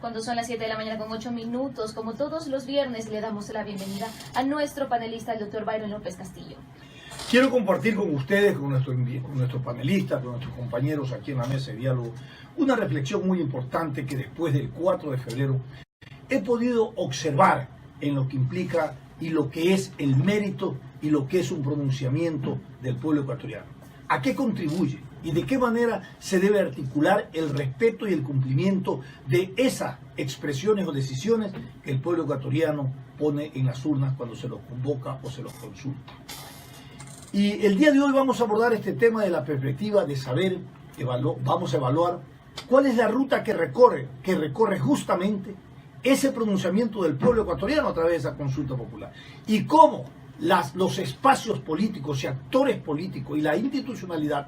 Cuando son las 7 de la mañana con 8 minutos, como todos los viernes, le damos la bienvenida a nuestro panelista, el doctor Byron López Castillo. Quiero compartir con ustedes, con nuestros panelistas, con nuestros compañeros aquí en la mesa de diálogo, una reflexión muy importante que después del 4 de febrero he podido observar en lo que implica y lo que es el mérito y lo que es un pronunciamiento del pueblo ecuatoriano. ¿A qué contribuye y de qué manera se debe articular el respeto y el cumplimiento de esas expresiones o decisiones que el pueblo ecuatoriano pone en las urnas cuando se los convoca o se los consulta? Y el día de hoy vamos a abordar este tema de la perspectiva de saber, vamos a evaluar cuál es la ruta que recorre justamente ese pronunciamiento del pueblo ecuatoriano a través de esa consulta popular. Y cómo los espacios políticos y actores políticos y la institucionalidad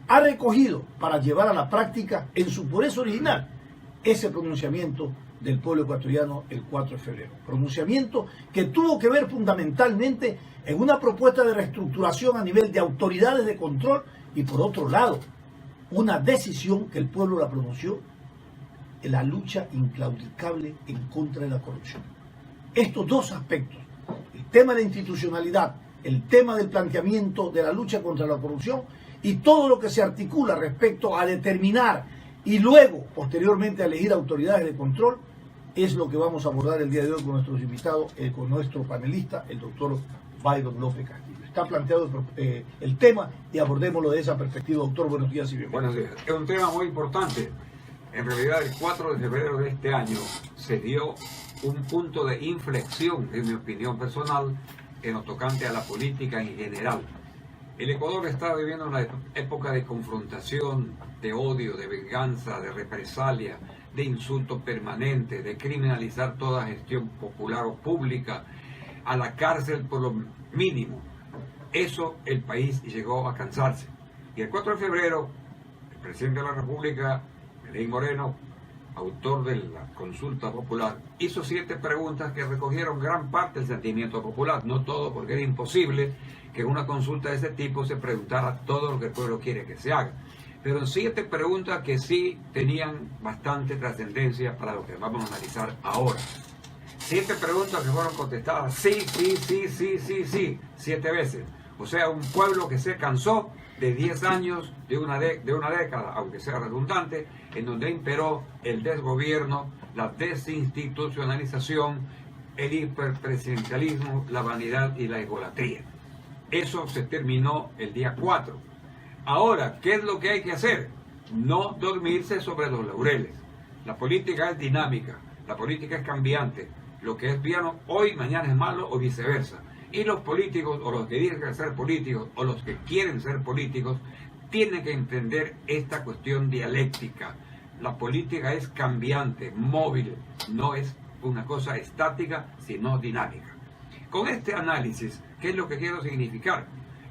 ha recogido para llevar a la práctica en su pureza original ese pronunciamiento del pueblo ecuatoriano el 4 de febrero. Pronunciamiento que tuvo que ver fundamentalmente en una propuesta de reestructuración a nivel de autoridades de control y por otro lado, una decisión que el pueblo la pronunció en la lucha inclaudicable en contra de la corrupción. Estos dos aspectos, el tema de la institucionalidad, el tema del planteamiento de la lucha contra la corrupción y todo lo que se articula respecto a determinar y luego, posteriormente, a elegir autoridades de control, es lo que vamos a abordar el día de hoy con nuestros invitados, con nuestro panelista, el doctor Byron López Castillo. Está planteado el tema y abordémoslo de esa perspectiva. Doctor, buenos días y bienvenido. Buenos días. Es un tema muy importante. En realidad, el 4 de febrero de este año se dio un punto de inflexión, en mi opinión personal, en lo tocante a la política en general. El Ecuador está viviendo una época de confrontación, de odio, de venganza, de represalia, de insulto permanente, de criminalizar toda gestión popular o pública, a la cárcel por lo mínimo. Eso el país llegó a cansarse. Y el 4 de febrero, el presidente de la República, Lenín Moreno, autor de la consulta popular, hizo 7 preguntas que recogieron gran parte del sentimiento popular, no todo, porque era imposible que en una consulta de ese tipo se preguntara todo lo que el pueblo quiere que se haga. Pero 7 preguntas que sí tenían bastante trascendencia para lo que vamos a analizar ahora. 7 preguntas que fueron contestadas sí, 7 veces. O sea, un pueblo que se cansó de 10 años, de una década, aunque sea redundante, en donde imperó el desgobierno, la desinstitucionalización, el hiperpresidencialismo, la vanidad y la egolatría. Eso se terminó el día 4. Ahora, ¿qué es lo que hay que hacer? No dormirse sobre los laureles. La política es dinámica, la política es cambiante. Lo que es bueno hoy, mañana es malo o viceversa. Y los políticos, o los que dicen ser políticos, o los que quieren ser políticos, tienen que entender esta cuestión dialéctica. La política es cambiante, móvil, no es una cosa estática, sino dinámica. Con este análisis, ¿qué es lo que quiero significar?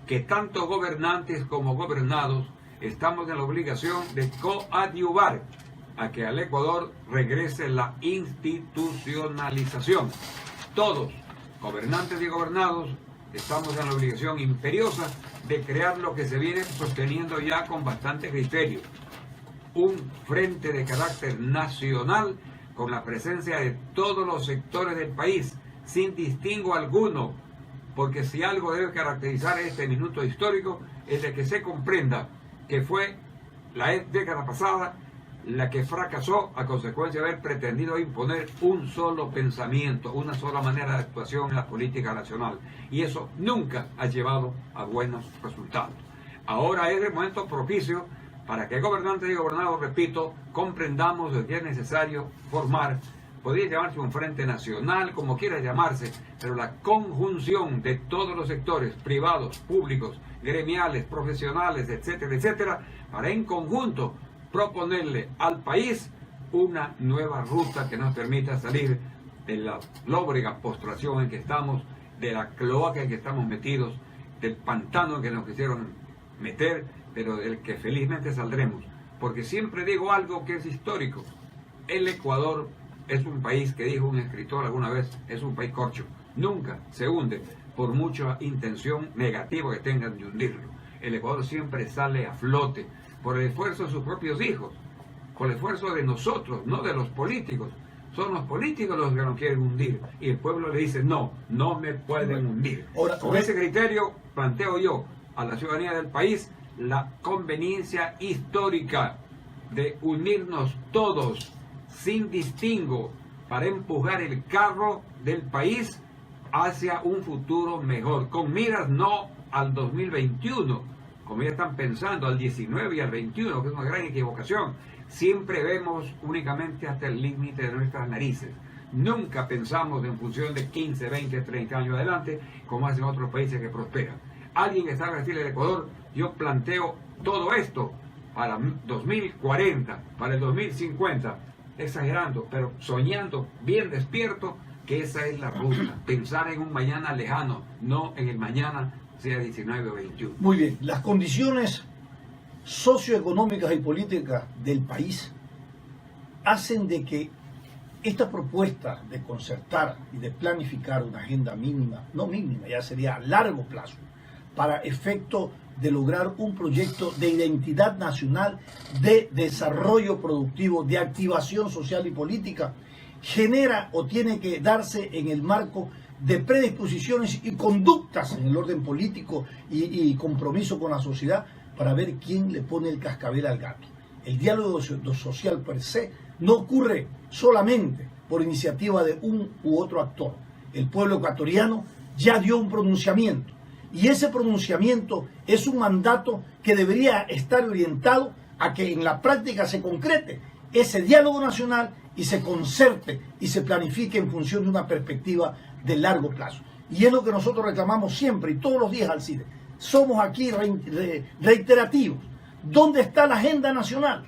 Que tanto gobernantes como gobernados estamos en la obligación de coadyuvar a que al Ecuador regrese la institucionalización. Todos, gobernantes y gobernados, estamos en la obligación imperiosa de crear lo que se viene sosteniendo ya con bastante criterio. Un frente de carácter nacional con la presencia de todos los sectores del país, sin distingo alguno, porque si algo debe caracterizar este minuto histórico es de que se comprenda que fue la década pasada la que fracasó a consecuencia de haber pretendido imponer un solo pensamiento, una sola manera de actuación en la política nacional. Y eso nunca ha llevado a buenos resultados. Ahora es el momento propicio para que gobernantes y gobernados, repito, comprendamos de que es necesario formar, podría llamarse un frente nacional, como quiera llamarse, pero la conjunción de todos los sectores, privados, públicos, gremiales, profesionales, etcétera, etcétera, para en conjunto proponerle al país una nueva ruta que nos permita salir de la lóbrega postración en que estamos, de la cloaca en que estamos metidos, del pantano en que nos quisieron meter, pero del que felizmente saldremos. Porque siempre digo algo que es histórico. El Ecuador es un país que, dijo un escritor alguna vez, es un país corcho. Nunca se hunde por mucha intención negativa que tengan de hundirlo. El Ecuador siempre sale a flote por el esfuerzo de sus propios hijos, por el esfuerzo de nosotros, no de los políticos. Son los políticos los que nos quieren hundir. Y el pueblo le dice, no, no me pueden hundir. Con ese criterio planteo yo a la ciudadanía del país la conveniencia histórica de unirnos todos, sin distingo, para empujar el carro del país hacia un futuro mejor, con miras no al 2021, como ya están pensando, al 19 y al 21, que es una gran equivocación. Siempre vemos únicamente hasta el límite de nuestras narices. Nunca pensamos en función de 15, 20, 30 años adelante, como hacen otros países que prosperan. Alguien que está en el Ecuador, yo planteo todo esto para 2040, para el 2050, exagerando, pero soñando bien despierto que esa es la ruta. Pensar en un mañana lejano, no en el mañana sea 19 o 21. Muy bien, las condiciones socioeconómicas y políticas del país hacen de que esta propuesta de concertar y de planificar una agenda mínima, no mínima, ya sería a largo plazo, para efecto de lograr un proyecto de identidad nacional, de desarrollo productivo, de activación social y política, genera o tiene que darse en el marco de predisposiciones y conductas en el orden político y compromiso con la sociedad para ver quién le pone el cascabel al gato. El diálogo social per se no ocurre solamente por iniciativa de un u otro actor. El pueblo ecuatoriano ya dio un pronunciamiento y ese pronunciamiento es un mandato que debería estar orientado a que en la práctica se concrete ese diálogo nacional y se concerte y se planifique en función de una perspectiva de largo plazo. Y es lo que nosotros reclamamos siempre y todos los días al CIDE. Somos aquí reiterativos. ¿Dónde está la agenda nacional?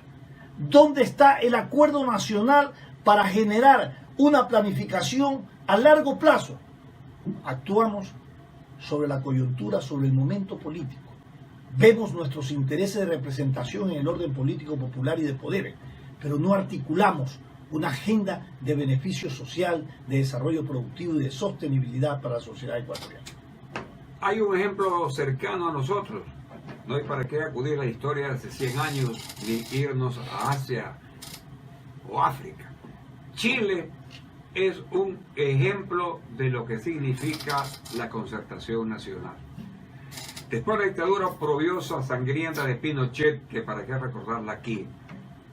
¿Dónde está el acuerdo nacional para generar una planificación a largo plazo? Actuamos sobre la coyuntura, sobre el momento político. Vemos nuestros intereses de representación en el orden político popular y de poderes, pero no articulamos una agenda de beneficio social, de desarrollo productivo y de sostenibilidad para la sociedad ecuatoriana. Hay un ejemplo cercano a nosotros. No hay para qué acudir a la historia de hace 100 años ni irnos a Asia o África. Chile es un ejemplo de lo que significa la concertación nacional. Después de la dictadura oprobiosa, sangrienta de Pinochet, que para qué recordarla aquí,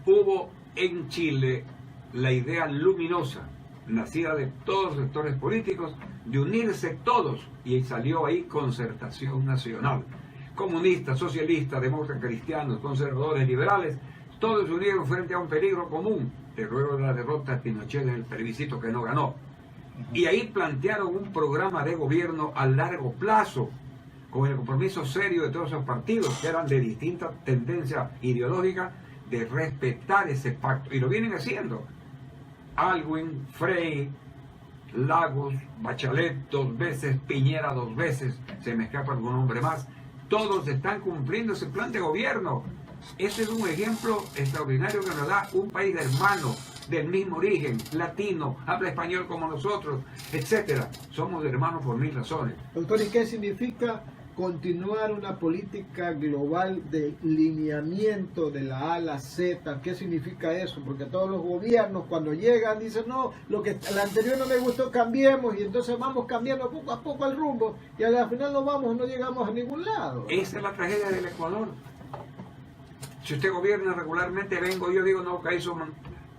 hubo en Chile la idea luminosa, nacida de todos los sectores políticos, de unirse todos, y salió ahí concertación nacional. Comunistas, socialistas, demócratas, cristianos, conservadores, liberales, todos se unieron frente a un peligro común, luego de la derrota de Pinochet en el plebiscito que no ganó. Y ahí plantearon un programa de gobierno a largo plazo, con el compromiso serio de todos esos partidos que eran de distinta tendencia ideológica, de respetar ese pacto. Y lo vienen haciendo. Aylwin, Frey, Lagos, Bachelet 2 veces, Piñera 2 veces, se me escapa algún nombre más. Todos están cumpliendo ese plan de gobierno. Ese es un ejemplo extraordinario que nos da un país hermano, del mismo origen, latino, habla español como nosotros, etcétera. Somos hermanos por 1000 razones. Doctor, ¿y qué significa continuar una política global de lineamiento de la A a la Z? ¿Qué significa eso? Porque todos los gobiernos cuando llegan dicen, no, lo que el anterior no me gustó, cambiemos, y entonces vamos cambiando poco a poco el rumbo, y al final no llegamos a ningún lado. Esa es la tragedia del Ecuador. Si usted gobierna regularmente, vengo yo digo, no, que eso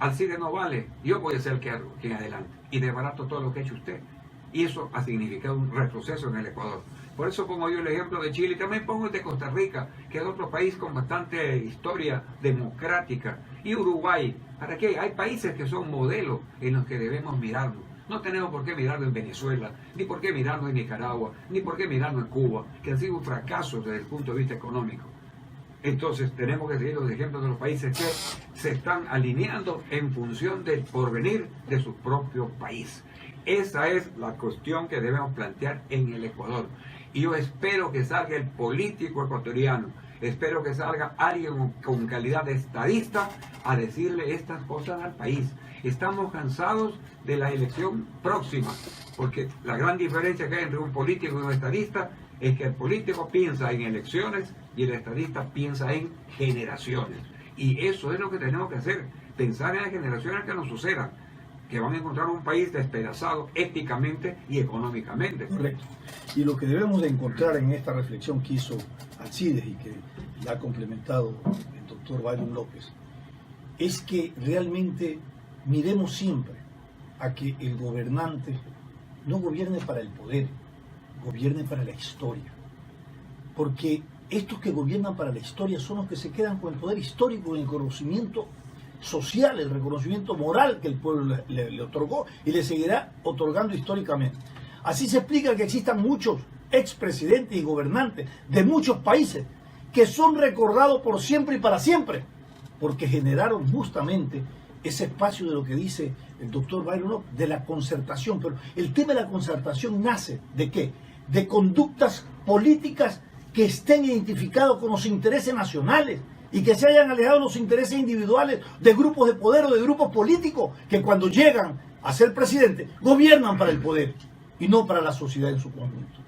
al CIDE no vale, yo voy a ser quien adelante, y desbarato todo lo que ha hecho usted. Y eso ha significado un retroceso en el Ecuador. Por eso pongo yo el ejemplo de Chile y también pongo el de Costa Rica, que es otro país con bastante historia democrática, y Uruguay. ¿Para qué? Hay países que son modelos en los que debemos mirarnos. No tenemos por qué mirarlo en Venezuela, ni por qué mirarlo en Nicaragua, ni por qué mirarlo en Cuba, que han sido fracasos desde el punto de vista económico. Entonces tenemos que seguir los ejemplos de los países que se están alineando en función del porvenir de su propio país. Esa es la cuestión que debemos plantear en el Ecuador. Y yo espero que salga el político ecuatoriano, espero que salga alguien con calidad de estadista a decirle estas cosas al país. Estamos cansados de la elección próxima, porque la gran diferencia que hay entre un político y un estadista es que el político piensa en elecciones y el estadista piensa en generaciones. Y eso es lo que tenemos que hacer, pensar en las generaciones que nos sucedan, que van a encontrar un país despedazado éticamente y económicamente. Correcto. Y lo que debemos de encontrar en esta reflexión que hizo Alcides y que la ha complementado el doctor Byron López, es que realmente miremos siempre a que el gobernante no gobierne para el poder, gobierne para la historia. Porque estos que gobiernan para la historia son los que se quedan con el poder histórico, el reconocimiento social, el reconocimiento moral que el pueblo le otorgó y le seguirá otorgando históricamente. Así se explica que existan muchos expresidentes y gobernantes de muchos países que son recordados por siempre y para siempre, porque generaron justamente ese espacio de lo que dice el doctor Byron López, de la concertación. Pero el tema de la concertación nace ¿de qué? De conductas políticas que estén identificados con los intereses nacionales y que se hayan alejado de los intereses individuales de grupos de poder o de grupos políticos que cuando llegan a ser presidente gobiernan para el poder y no para la sociedad en su conjunto.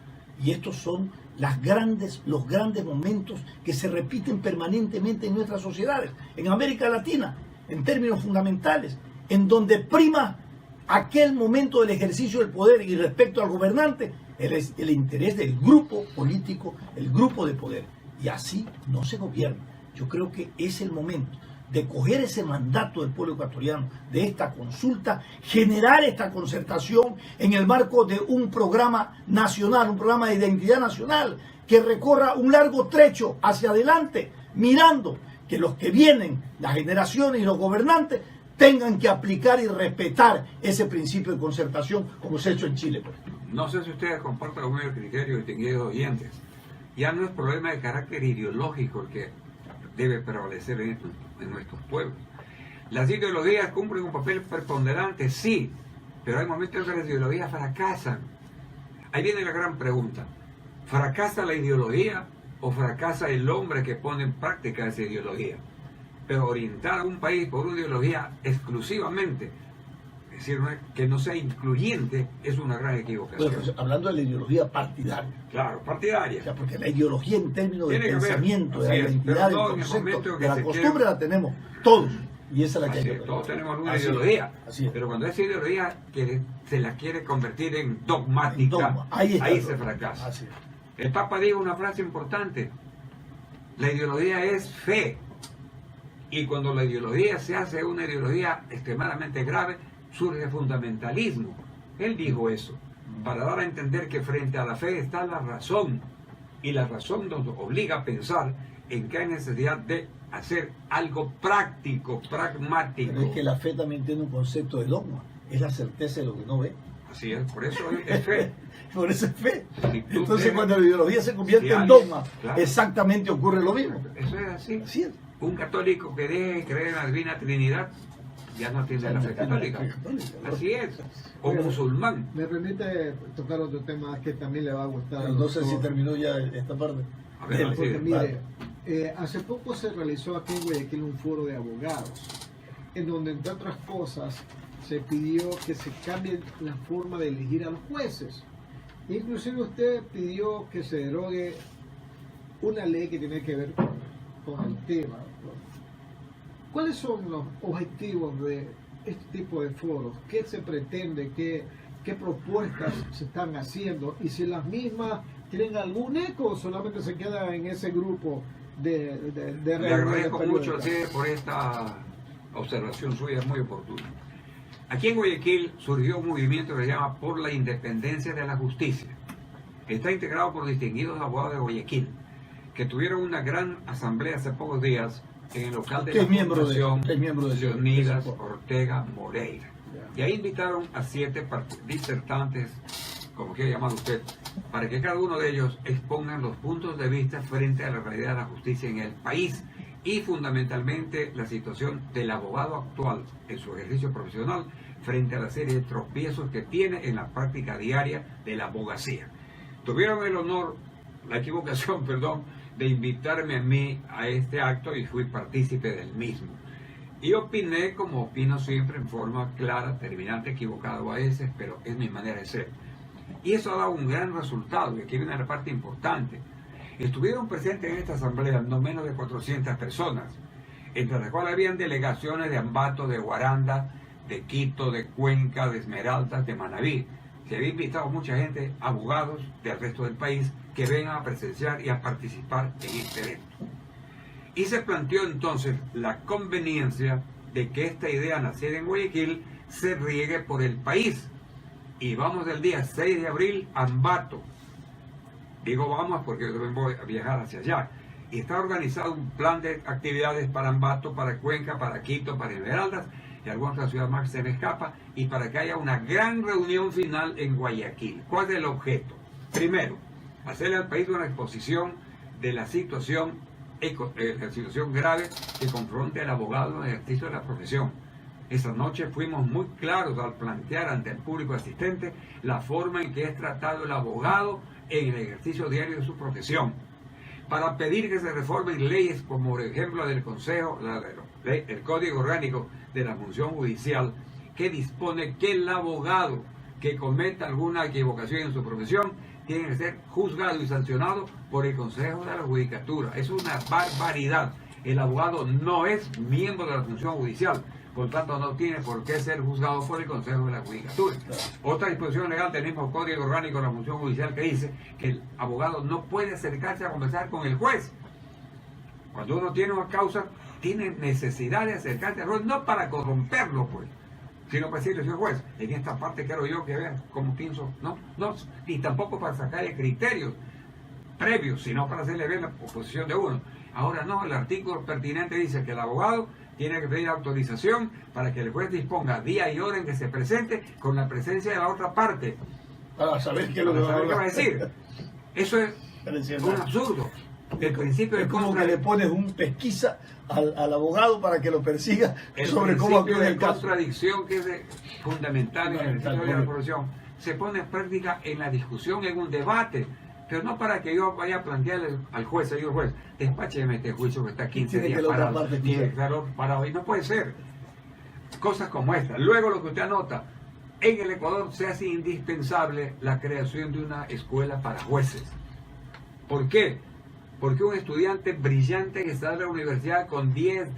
Y estos son los grandes momentos que se repiten permanentemente en nuestras sociedades, en América Latina, en términos fundamentales, en donde prima aquel momento del ejercicio del poder y respecto al gobernante, el interés del grupo político, el grupo de poder. Y así no se gobierna. Yo creo que es el momento de coger ese mandato del pueblo ecuatoriano, de esta consulta, generar esta concertación en el marco de un programa nacional, un programa de identidad nacional, que recorra un largo trecho hacia adelante, mirando que los que vienen, las generaciones y los gobernantes, tengan que aplicar y respetar ese principio de concertación como se ha hecho en Chile. No sé si ustedes comparten conmigo el criterio, distinguidos oyentes. Ya no es problema de carácter ideológico el que debe prevalecer en nuestros pueblos. Las ideologías cumplen un papel preponderante, sí, pero hay momentos en que las ideologías fracasan. Ahí viene la gran pregunta: ¿fracasa la ideología o fracasa el hombre que pone en práctica esa ideología? Pero orientar a un país por una ideología exclusivamente, es decir, que no sea incluyente, es una gran equivocación. Bueno, pues, hablando de la ideología partidaria. Claro, partidaria. O sea, porque la ideología en términos de pensamiento, de la es, identidad, del concepto, de la costumbre la tenemos todos. Y esa es la que hay que ver. Todos tenemos alguna ideología. Así es. Pero cuando esa ideología se la quiere convertir en dogmática, ahí se fracasa. Así es. El Papa dijo una frase importante: la ideología es fe. Y cuando la ideología se hace una ideología extremadamente grave, surge fundamentalismo. Él dijo eso, para dar a entender que frente a la fe está la razón, y la razón nos obliga a pensar en que hay necesidad de hacer algo práctico, pragmático. Pero es que la fe también tiene un concepto de dogma, es la certeza de lo que no ve. Así es, por eso es fe. Por eso es fe. Si Entonces cuando la ideología se convierte en alguien, dogma, claro, exactamente ocurre lo mismo. Eso es así. Así es. Un católico que deje de creer en la Divina Trinidad ya no tiene la fe católica. Así es. O musulmán. Me permite tocar otro tema que también le va a gustar. No sé si terminó ya esta parte. A ver, Porque sí, mire, hace poco se realizó aquí en Guayaquil un foro de abogados, en donde entre otras cosas se pidió que se cambie la forma de elegir a los jueces. Inclusive usted pidió que se derogue una ley que tiene que ver con el tema. ¿Cuáles son los objetivos de este tipo de foros? ¿Qué se pretende? ¿Qué propuestas se están haciendo? Y si las mismas tienen algún eco o solamente se quedan en ese grupo de Le agradezco mucho periódicas. por esta observación suya, es muy oportuna. Aquí en Guayaquil surgió un movimiento que se llama Por la Independencia de la Justicia. Está integrado por distinguidos abogados de Guayaquil, que tuvieron una gran asamblea hace pocos días en el local de la Fundación Leonidas Ortega Moreira. Y ahí invitaron a 7 disertantes, como quiera llamar usted, para que cada uno de ellos expongan los puntos de vista frente a la realidad de la justicia en el país y fundamentalmente la situación del abogado actual en su ejercicio profesional frente a la serie de tropiezos que tiene en la práctica diaria de la abogacía. Tuvieron el honor, la equivocación, perdón, de invitarme a mí a este acto y fui partícipe del mismo. Y opiné como opino siempre, en forma clara, terminante, equivocado a veces, pero es mi manera de ser. Y eso ha dado un gran resultado, y aquí viene la parte importante. Estuvieron presentes en esta asamblea no menos de 400 personas, entre las cuales habían delegaciones de Ambato, de Guaranda, de Quito, de Cuenca, de Esmeraldas, de Manabí. Se había invitado mucha gente, abogados del resto del país, que vengan a presenciar y a participar en este evento. Y se planteó entonces la conveniencia de que esta idea nacida en Guayaquil se riegue por el país. Y vamos del día 6 de abril a Ambato. Digo vamos porque yo también voy a viajar hacia allá. Y está organizado un plan de actividades para Ambato, para Cuenca, para Quito, para Esmeraldas y alguna otra ciudad más se me escapa, y para que haya una gran reunión final en Guayaquil. ¿Cuál es el objeto? Primero, hacerle al país una exposición de la situación grave que confronta el abogado en el ejercicio de la profesión. Esa noche fuimos muy claros al plantear ante el público asistente la forma en que es tratado el abogado en el ejercicio diario de su profesión, para pedir que se reformen leyes como por ejemplo del Consejo, el Código Orgánico de la Función Judicial, que dispone que el abogado que cometa alguna equivocación en su profesión tiene que ser juzgado y sancionado por el Consejo de la Judicatura. Es una barbaridad. El abogado no es miembro de la función judicial, por tanto no tiene por qué ser juzgado por el Consejo de la Judicatura. Otra disposición legal del mismo Código Orgánico de la Función Judicial que dice que el abogado no puede acercarse a conversar con el juez. Cuando uno tiene una causa, tiene necesidad de acercarse al juez, no para corromperlo, pues, sino para decirle, señor juez, en esta parte quiero yo que vea cómo pienso, no, y tampoco para sacarle criterios previos, sino para hacerle ver la posición de uno. Ahora no, el artículo pertinente dice que el abogado tiene que pedir autorización para que el juez disponga día y hora en que se presente con la presencia de la otra parte. Para saber qué es lo que va a decir. Eso es un absurdo. El principio es como que le pones un pesquisa al abogado para que lo persiga sobre cómo actúa en el caso. Contradicción que es fundamental en el ejercicio de la profesión se pone en práctica en la discusión, en un debate, pero no para que yo vaya a plantearle al juez, señor juez, despácheme este juicio que está 15 días parado, tiene que estar parado, y no puede ser. Cosas como esta. Luego lo que usted anota, en el Ecuador se hace indispensable la creación de una escuela para jueces. ¿Por qué? Porque un estudiante brillante que está en la universidad con 10,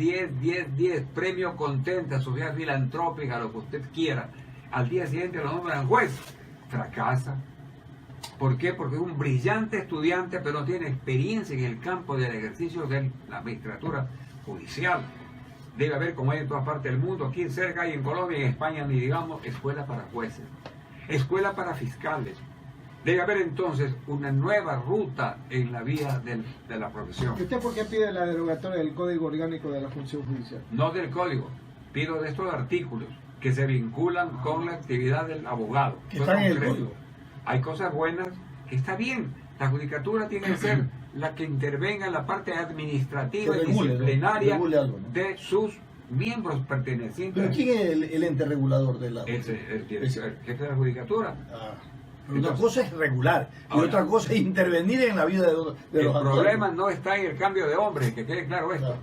premio Contenta, sociedad filantrópica, lo que usted quiera, al día siguiente lo nombran juez, fracasa. ¿Por qué? Porque es un brillante estudiante, pero no tiene experiencia en el campo del ejercicio de la magistratura judicial. Debe haber, como hay en todas partes del mundo, aquí cerca y en Colombia y en España, ni digamos, escuela para jueces, escuela para fiscales. Debe haber entonces una nueva ruta en la vía de la profesión. ¿Y usted por qué pide la derogatoria del Código Orgánico de la Función Judicial? No del código, pido de estos artículos que se vinculan con la actividad del abogado. Que están en el código. Hay cosas buenas, que está bien. La judicatura tiene que ser la que intervenga en la parte administrativa y disciplinaria de sus miembros pertenecientes. ¿Pero quién es el ente regulador de la judicatura? El jefe de la judicatura. Una cosa es regular y otra cosa es intervenir en la vida de los El problema no está en el cambio de hombres, que quede claro esto.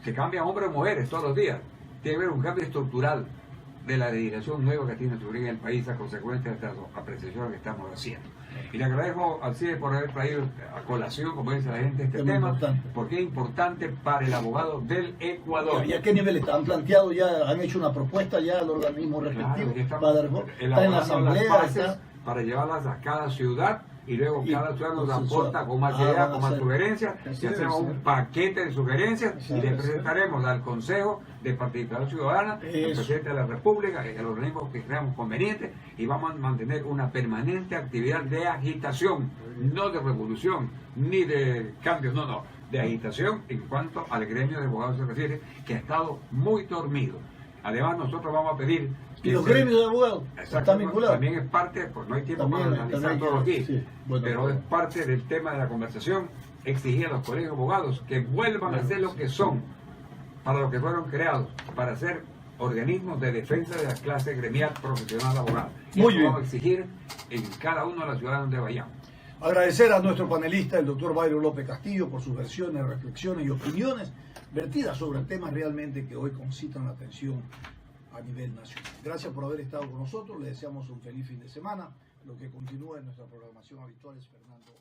Se cambian hombres o mujeres todos los días. Tiene que haber un cambio estructural de la legislación nueva que tiene sobre el país a consecuencia de estas apreciaciones que estamos haciendo. Y le agradezco al CIE por haber traído a colación, como dice la gente, este tema, porque es importante para el abogado del Ecuador. ¿Y a qué nivel han planteado ya, han hecho una propuesta ya al organismo respectivo? Claro, está en la asamblea, para llevarlas a cada ciudad y luego cada ciudad nos aporta con más ideas, con más sugerencias, y hacemos un paquete de sugerencias y le presentaremos al Consejo de Participación Ciudadana, al Presidente de la República, y a los organismos que creamos convenientes, y vamos a mantener una permanente actividad de agitación, no de revolución, ni de cambios, no, de agitación en cuanto al gremio de abogados se refiere, que ha estado muy dormido. Además, nosotros vamos a pedir... ¿Y los gremios de abogados están vinculados? También es parte, pues no hay tiempo para analizar todo aquí, pero es parte del tema de la conversación, exigir a los colegios de abogados que vuelvan a ser lo que son, para lo que fueron creados, para ser organismos de defensa de la clase gremial profesional abogada. Muy bien. Vamos a exigir en cada uno de las ciudades donde vayamos. Agradecer a nuestro panelista, el doctor Byron López Castillo, por sus versiones, reflexiones y opiniones vertidas sobre temas realmente que hoy concitan la atención a nivel nacional. Gracias por haber estado con nosotros, le deseamos un feliz fin de semana. Lo que continúa en nuestra programación habitual es Fernando.